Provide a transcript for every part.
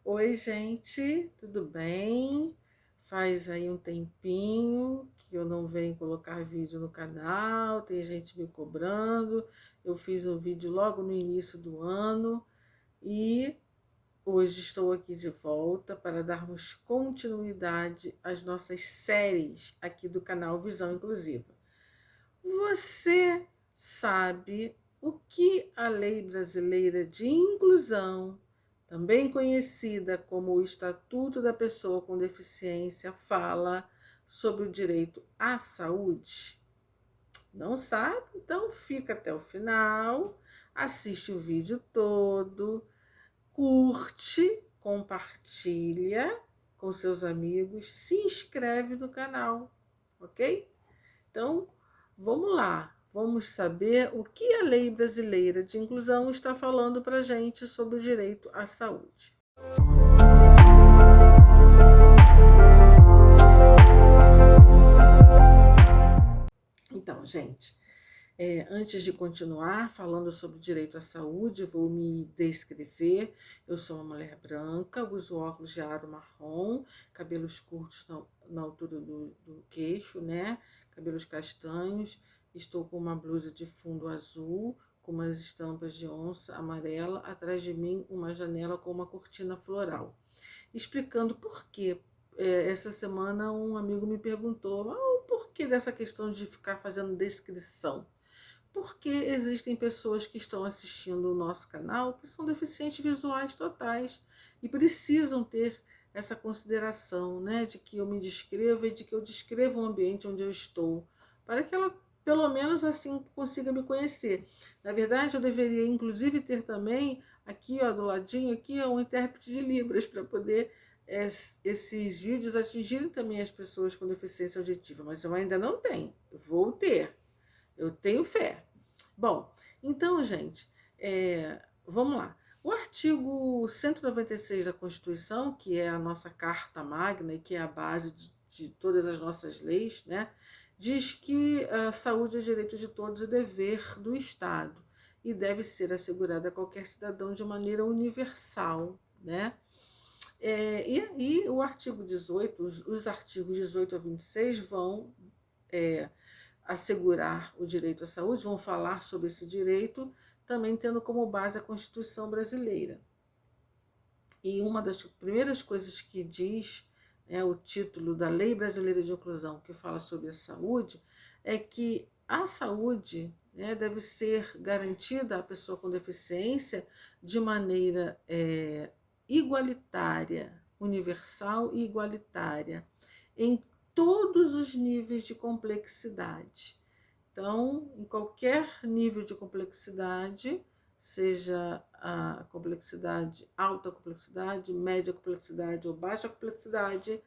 Oi, gente, tudo bem? Faz aí um tempinho que eu não venho colocar vídeo no canal, tem gente me cobrando. Eu fiz um vídeo logo no início do ano e hoje estou aqui de volta para darmos continuidade às nossas séries aqui do canal Visão Inclusiva. Você sabe o que a Lei Brasileira de Inclusão, também conhecida como o Estatuto da Pessoa com Deficiência, fala sobre o direito à saúde? Não sabe? Então fica até o final, assiste o vídeo todo, curte, compartilha com seus amigos, se inscreve no canal, ok? Então, vamos lá. Vamos saber o que a Lei Brasileira de Inclusão está falando para a gente sobre o direito à saúde. Então, gente, antes de continuar falando sobre o direito à saúde, vou me descrever. Eu sou uma mulher branca, uso óculos de aro marrom, cabelos curtos na altura do queixo, né? Cabelos castanhos. Estou com uma blusa de fundo azul, com umas estampas de onça amarela. Atrás de mim, uma janela com uma cortina floral. Explicando por quê. Essa semana um amigo me perguntou o porquê dessa questão de ficar fazendo descrição. Porque existem pessoas que estão assistindo o nosso canal que são deficientes visuais totais e precisam ter essa consideração, né, de que eu me descreva e de que eu descreva o ambiente onde eu estou, para que ela pelo menos assim consiga me conhecer. Na verdade, eu deveria inclusive ter também aqui, ó, do ladinho aqui, ó, um intérprete de Libras para poder esses vídeos atingirem também as pessoas com deficiência auditiva, mas eu ainda não tenho. Eu vou ter. Eu tenho fé. Bom, então, gente, vamos lá. O artigo 196 da Constituição, que é a nossa Carta Magna e que é a base de todas as nossas leis, né, diz que a saúde é direito de todos e dever do Estado e deve ser assegurada a qualquer cidadão de maneira universal, né? E aí o artigo 18, os artigos 18 a 26 vão assegurar o direito à saúde, vão falar sobre esse direito, também tendo como base a Constituição brasileira. E uma das primeiras coisas que diz, o título da Lei Brasileira de Inclusão, que fala sobre a saúde, é que a saúde, deve ser garantida à pessoa com deficiência de maneira igualitária, universal e igualitária, em todos os níveis de complexidade. Então, em qualquer nível de complexidade, seja a complexidade, alta complexidade, média complexidade ou baixa complexidade,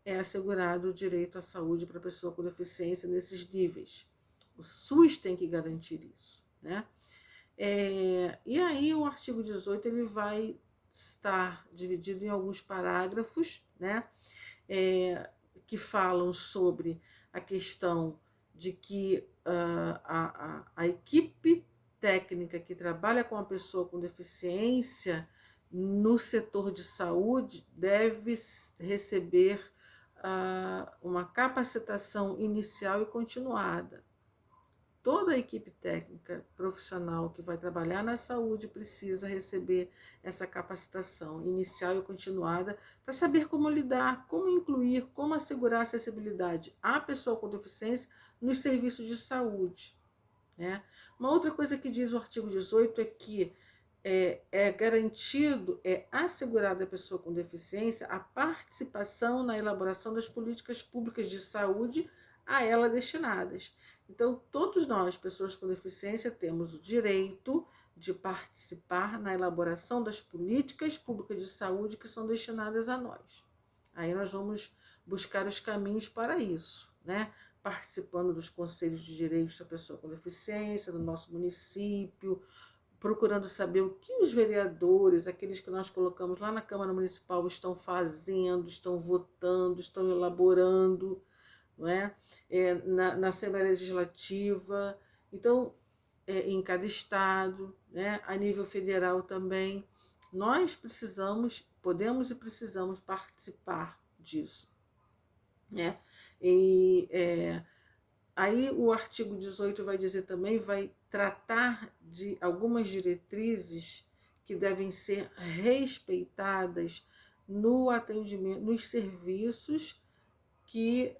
é assegurado o direito à saúde para a pessoa com deficiência nesses níveis. O SUS tem que garantir isso, né? E aí o artigo 18 ele vai estar dividido em alguns parágrafos, né? Que falam sobre a questão de que a equipe técnica que trabalha com a pessoa com deficiência no setor de saúde deve receber uma capacitação inicial e continuada. Toda a equipe técnica profissional que vai trabalhar na saúde precisa receber essa capacitação inicial e continuada para saber como lidar, como incluir, como assegurar acessibilidade à pessoa com deficiência nos serviços de saúde, né? Uma outra coisa que diz o artigo 18 é que é garantido, é assegurada à pessoa com deficiência a participação na elaboração das políticas públicas de saúde a ela destinadas. Então, todos nós, pessoas com deficiência, temos o direito de participar na elaboração das políticas públicas de saúde que são destinadas a nós. Aí nós vamos buscar os caminhos para isso, né? Participando dos conselhos de direitos da pessoa com deficiência, do nosso município, procurando saber o que os vereadores, aqueles que nós colocamos lá na Câmara Municipal, estão fazendo, estão votando, estão elaborando, não é? Na Assembleia Legislativa, então, em cada estado, né? A nível federal também. Nós precisamos podemos e precisamos participar disso, né? E aí o artigo 18 vai dizer também, vai tratar de algumas diretrizes que devem ser respeitadas no atendimento, nos serviços que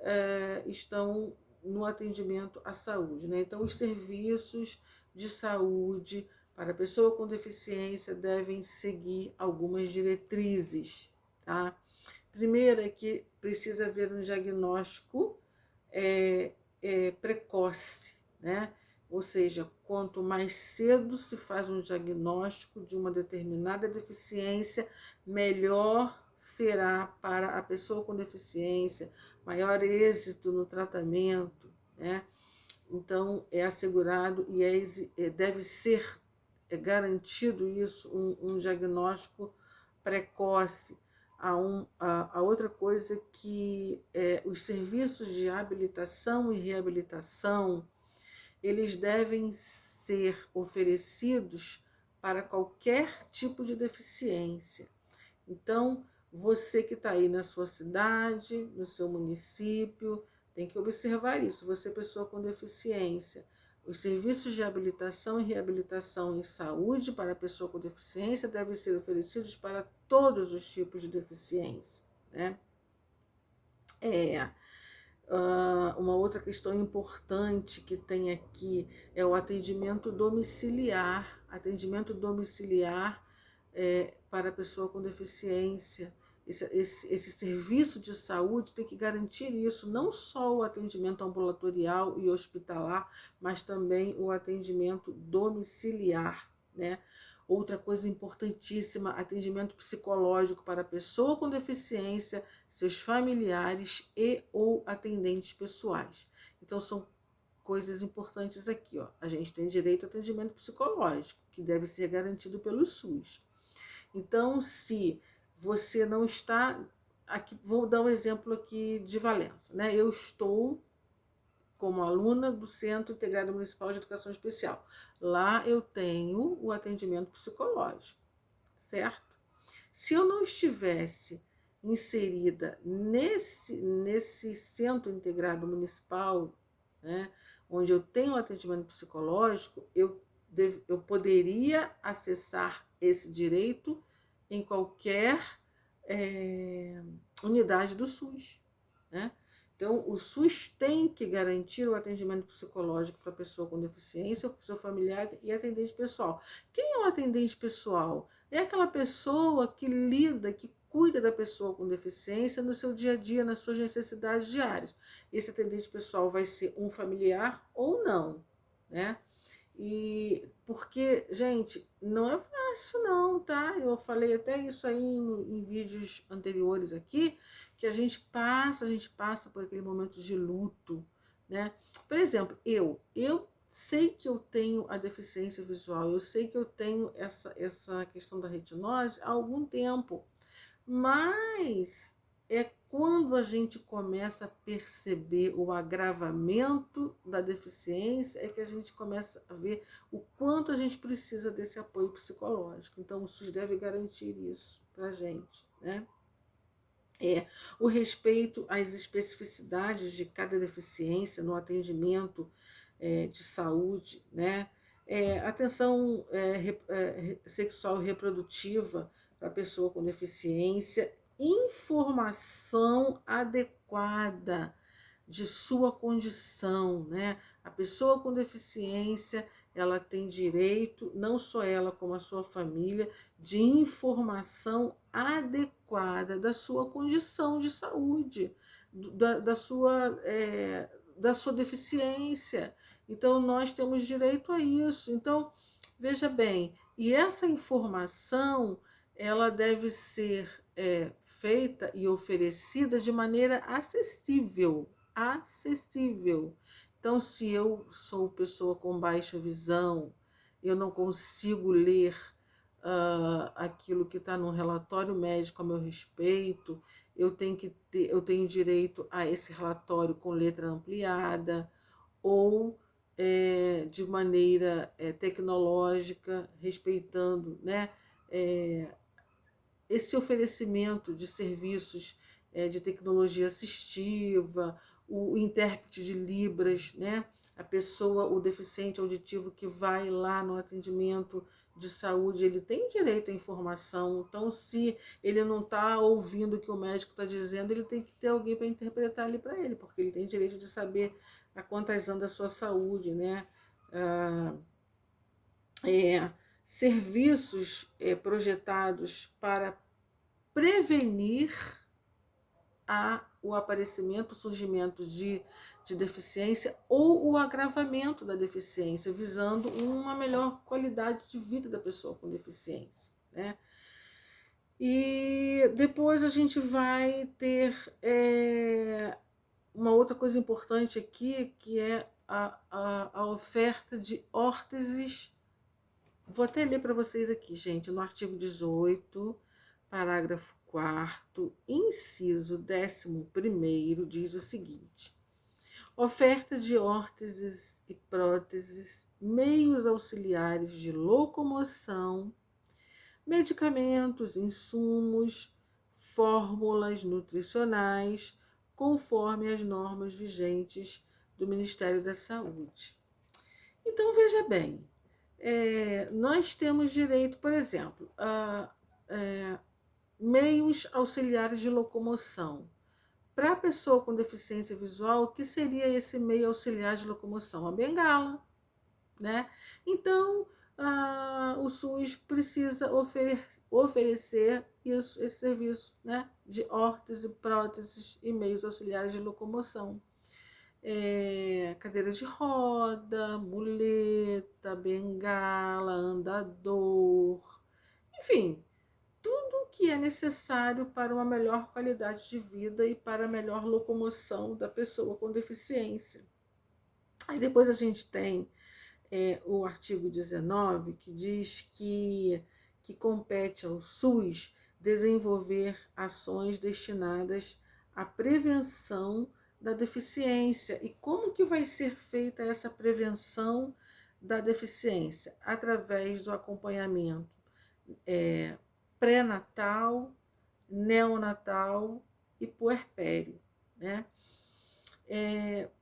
estão no atendimento à saúde, né? Então, os serviços de saúde para a pessoa com deficiência devem seguir algumas diretrizes, tá? Primeiro é que precisa haver um diagnóstico precoce, né? Ou seja, quanto mais cedo se faz um diagnóstico de uma determinada deficiência, melhor será para a pessoa com deficiência, maior êxito no tratamento, né? Então, é assegurado e deve ser garantido isso, um diagnóstico precoce. A outra coisa que os serviços de habilitação e reabilitação, eles devem ser oferecidos para qualquer tipo de deficiência. Então, você que está aí na sua cidade, no seu município, tem que observar isso. Você, pessoa com deficiência, os serviços de habilitação e reabilitação em saúde para a pessoa com deficiência devem ser oferecidos para todos os tipos de deficiência, né? Uma outra questão importante que tem aqui é o atendimento domiciliar. Atendimento domiciliar para a pessoa com deficiência. Esse serviço de saúde tem que garantir isso, não só o atendimento ambulatorial e hospitalar, mas também o atendimento domiciliar, né? Outra coisa importantíssima, atendimento psicológico para a pessoa com deficiência, seus familiares e ou atendentes pessoais. Então, são coisas importantes aqui, ó. A gente tem direito ao atendimento psicológico, que deve ser garantido pelo SUS. Então, se você não está aqui, vou dar um exemplo aqui de Valença, né? Eu estou como aluna do Centro Integrado Municipal de Educação Especial. Lá eu tenho o atendimento psicológico, certo? Se eu não estivesse inserida nesse Centro Integrado Municipal, né, onde eu tenho o atendimento psicológico, eu poderia acessar esse direito em qualquer unidade do SUS, né? Então, o SUS tem que garantir o atendimento psicológico para a pessoa com deficiência, para o seu familiar e atendente pessoal. Quem é o atendente pessoal? É aquela pessoa que lida, que cuida da pessoa com deficiência no seu dia a dia, nas suas necessidades diárias. Esse atendente pessoal vai ser um familiar ou não, né? E porque, gente, não é fácil não, tá? Eu falei até isso aí em vídeos anteriores aqui, que a gente passa por aquele momento de luto, né? Por exemplo, eu sei que eu tenho a deficiência visual, eu sei que eu tenho essa questão da retinose há algum tempo, mas é quando a gente começa a perceber o agravamento da deficiência é que a gente começa a ver o quanto a gente precisa desse apoio psicológico. Então, o SUS deve garantir isso para a gente, né? O respeito às especificidades de cada deficiência no atendimento de saúde, né? Atenção sexual e reprodutiva para a pessoa com deficiência, informação adequada de sua condição, né? A pessoa com deficiência, ela tem direito, não só ela como a sua família, de informação adequada da sua condição de saúde, da sua deficiência. Então, nós temos direito a isso. Então, veja bem, e essa informação, ela deve ser feita e oferecida de maneira acessível. Então, se eu sou pessoa com baixa visão, eu não consigo ler aquilo que está no relatório médico a meu respeito, eu tenho direito a esse relatório com letra ampliada ou de maneira tecnológica, respeitando, né, esse oferecimento de serviços de tecnologia assistiva, o intérprete de Libras, né? A pessoa, o deficiente auditivo que vai lá no atendimento de saúde, ele tem direito à informação. Então, se ele não está ouvindo o que o médico está dizendo, ele tem que ter alguém para interpretar ali para ele, porque ele tem direito de saber a quantas anda a sua saúde, né? Ah, serviços projetados para prevenir o aparecimento, o surgimento de deficiência ou o agravamento da deficiência, visando uma melhor qualidade de vida da pessoa com deficiência, né? E depois a gente vai ter uma outra coisa importante aqui, que é a oferta de órteses. Vou até ler para vocês aqui, gente, no artigo 18, parágrafo 4º, inciso 11º, diz o seguinte: oferta de órteses e próteses, meios auxiliares de locomoção, medicamentos, insumos, fórmulas nutricionais, conforme as normas vigentes do Ministério da Saúde. Então, veja bem, nós temos direito, por exemplo, a meios auxiliares de locomoção. Para a pessoa com deficiência visual, o que seria esse meio auxiliar de locomoção? A bengala, né? Então, o SUS precisa oferecer esse serviço, né, de órtese, próteses e meios auxiliares de locomoção. Cadeira de roda, muleta, bengala, andador, enfim, tudo que é necessário para uma melhor qualidade de vida e para a melhor locomoção da pessoa com deficiência. Aí depois a gente tem o artigo 19, que diz que compete ao SUS desenvolver ações destinadas à prevenção da deficiência. E como que vai ser feita essa prevenção da deficiência? Através do acompanhamento pré-natal, neonatal e puerpério, né?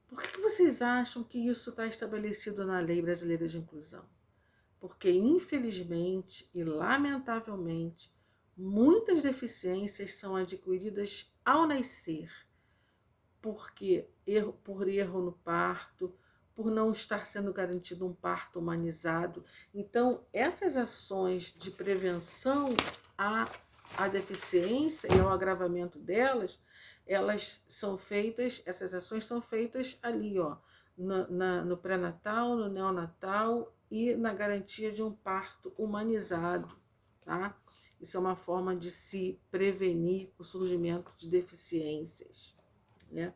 Por que vocês acham que isso está estabelecido na Lei Brasileira de Inclusão? Porque, infelizmente e lamentavelmente, muitas deficiências são adquiridas ao nascer, por erro no parto, por não estar sendo garantido um parto humanizado. Então, essas ações de prevenção à deficiência e ao agravamento delas, essas ações são feitas ali, ó, no pré-natal, no neonatal e na garantia de um parto humanizado, tá? Isso é uma forma de se prevenir o surgimento de deficiências, né?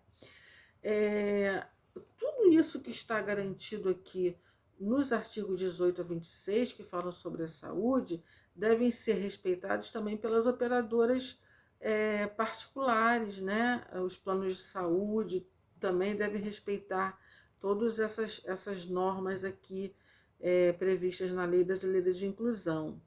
Tudo isso que está garantido aqui nos artigos 18 a 26, que falam sobre a saúde, devem ser respeitados também pelas operadoras particulares, né? Os planos de saúde também devem respeitar todas essas normas aqui previstas na Lei Brasileira de Inclusão.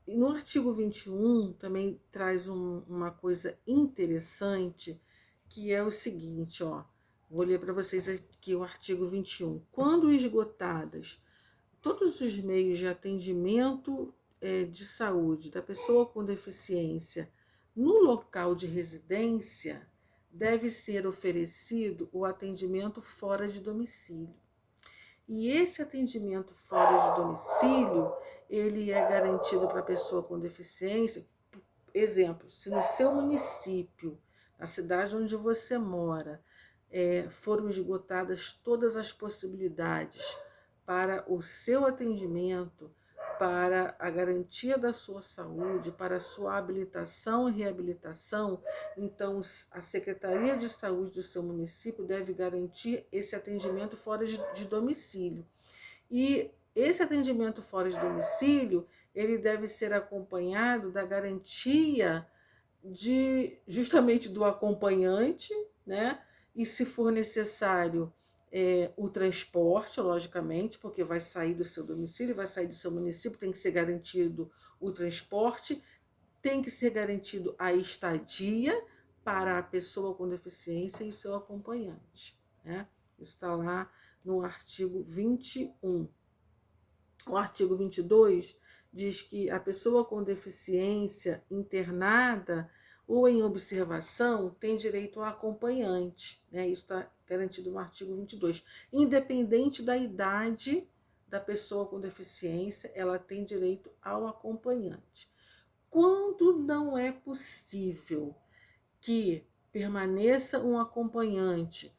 No artigo 21 também traz uma coisa interessante, que é o seguinte, ó, vou ler para vocês aqui o artigo 21. Quando esgotadas todos os meios de atendimento de saúde da pessoa com deficiência no local de residência, deve ser oferecido o atendimento fora de domicílio. E esse atendimento fora de domicílio, ele é garantido para a pessoa com deficiência. Exemplo, se no seu município, na cidade onde você mora, foram esgotadas todas as possibilidades para o seu atendimento, para a garantia da sua saúde, para a sua habilitação e reabilitação, então a Secretaria de Saúde do seu município deve garantir esse atendimento fora de domicílio. E esse atendimento fora de domicílio, ele deve ser acompanhado da garantia justamente do acompanhante, né? E se for necessário, o transporte, logicamente, porque vai sair do seu domicílio, vai sair do seu município, tem que ser garantido o transporte, tem que ser garantido a estadia para a pessoa com deficiência e o seu acompanhante, né? Isso está lá no artigo 21. O artigo 22 diz que a pessoa com deficiência internada ou em observação tem direito ao acompanhante, né? Isso está garantido no artigo 22. Independente da idade da pessoa com deficiência, ela tem direito ao acompanhante. Quando não é possível que permaneça um acompanhante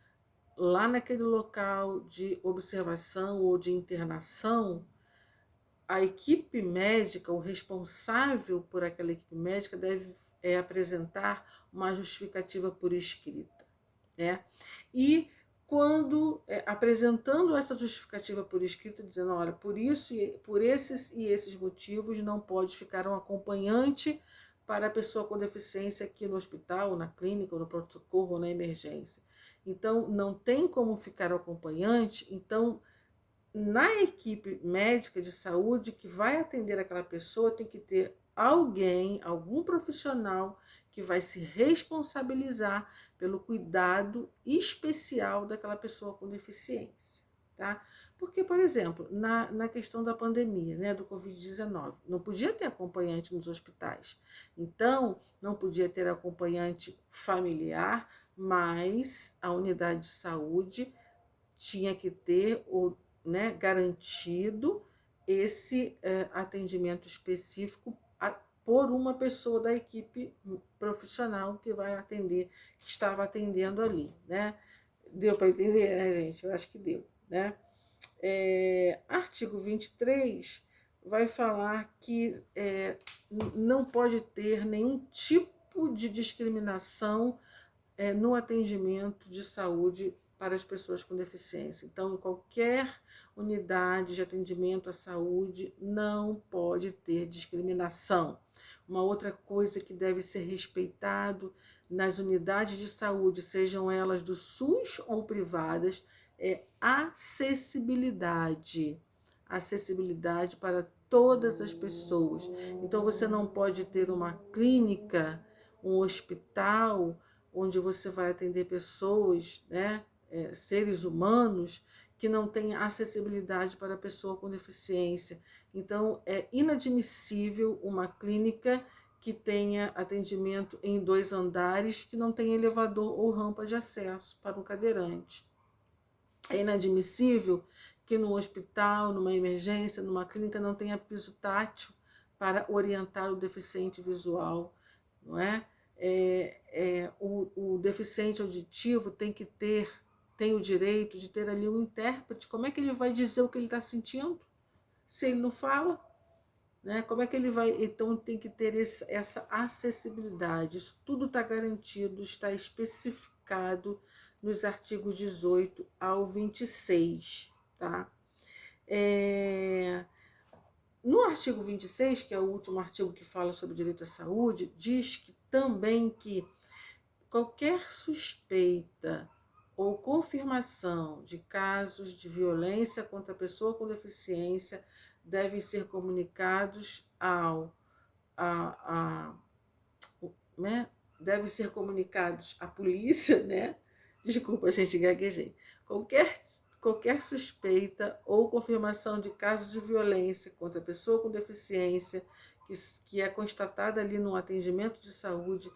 lá naquele local de observação ou de internação, a equipe médica, o responsável por aquela equipe médica deve apresentar uma justificativa por escrita, né? E quando apresentando essa justificativa por escrita, dizendo, olha, por isso por esses e esses motivos não pode ficar um acompanhante para a pessoa com deficiência aqui no hospital, ou na clínica, ou no pronto-socorro, ou na emergência. Então, não tem como ficar o acompanhante, então na equipe médica de saúde que vai atender aquela pessoa tem que ter alguém, algum profissional que vai se responsabilizar pelo cuidado especial daquela pessoa com deficiência, tá? Porque, por exemplo, na questão da pandemia, né, do Covid-19, não podia ter acompanhante nos hospitais. Então, não podia ter acompanhante familiar, mas a unidade de saúde tinha que ter o, né, garantido esse atendimento específico por uma pessoa da equipe profissional que vai atender, que estava atendendo ali, né? Deu para entender, né, gente? Eu acho que deu, né? Artigo 23 vai falar que não pode ter nenhum tipo de discriminação no atendimento de saúde para as pessoas com deficiência. Então, em qualquer unidade de atendimento à saúde não pode ter discriminação. Uma outra coisa que deve ser respeitado nas unidades de saúde, sejam elas do SUS ou privadas, é acessibilidade. Acessibilidade para todas as pessoas. Então, você não pode ter uma clínica, um hospital, onde você vai atender pessoas, né, seres humanos, que não têm acessibilidade para a pessoa com deficiência. Então, é inadmissível uma clínica que tenha atendimento em 2 andares, que não tenha elevador ou rampa de acesso para um cadeirante. É inadmissível que num hospital, numa emergência, numa clínica, não tenha piso tátil para orientar o deficiente visual, não é? O deficiente auditivo tem o direito de ter ali um intérprete. Como é que ele vai dizer o que ele está sentindo se ele não fala? Né? Como é que ele vai? Então tem que ter essa acessibilidade. Isso tudo está garantido, está especificado nos artigos 18 ao 26, tá? No artigo 26, que é o último artigo que fala sobre o direito à saúde, diz que também que qualquer suspeita ou confirmação de casos de violência contra a pessoa com deficiência devem ser comunicados né? Devem ser comunicados à polícia, né? Desculpa, gente, gaguejei. Qualquer suspeita ou confirmação de casos de violência contra a pessoa com deficiência que é constatada ali no atendimento de saúde,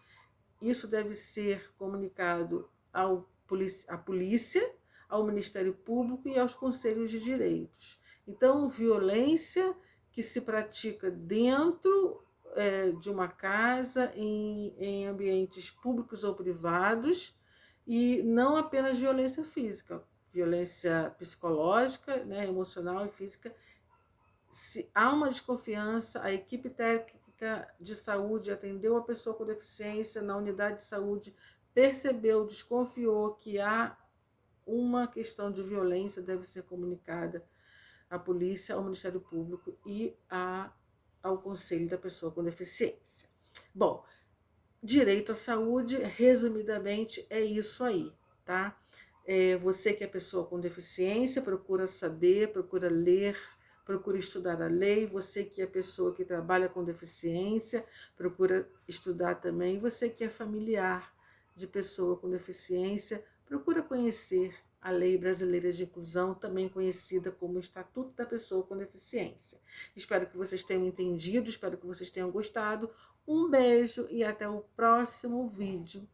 isso deve ser comunicado à polícia, ao Ministério Público e aos conselhos de direitos. Então, violência que se pratica dentro de uma casa, em ambientes públicos ou privados, e não apenas violência física, violência psicológica, né, emocional e física. Se há uma desconfiança, a equipe técnica de saúde atendeu a pessoa com deficiência na unidade de saúde, percebeu, desconfiou que há uma questão de violência, deve ser comunicada à polícia, ao Ministério Público e ao conselho da pessoa com deficiência. Bom, direito à saúde, resumidamente, é isso aí, tá? Você que é pessoa com deficiência, procura saber, procura ler, procura estudar a lei. Você que é pessoa que trabalha com deficiência, procura estudar também. Você que é familiar de pessoa com deficiência, procura conhecer a Lei Brasileira de Inclusão, também conhecida como Estatuto da Pessoa com Deficiência. Espero que vocês tenham entendido, espero que vocês tenham gostado. Um beijo e até o próximo vídeo.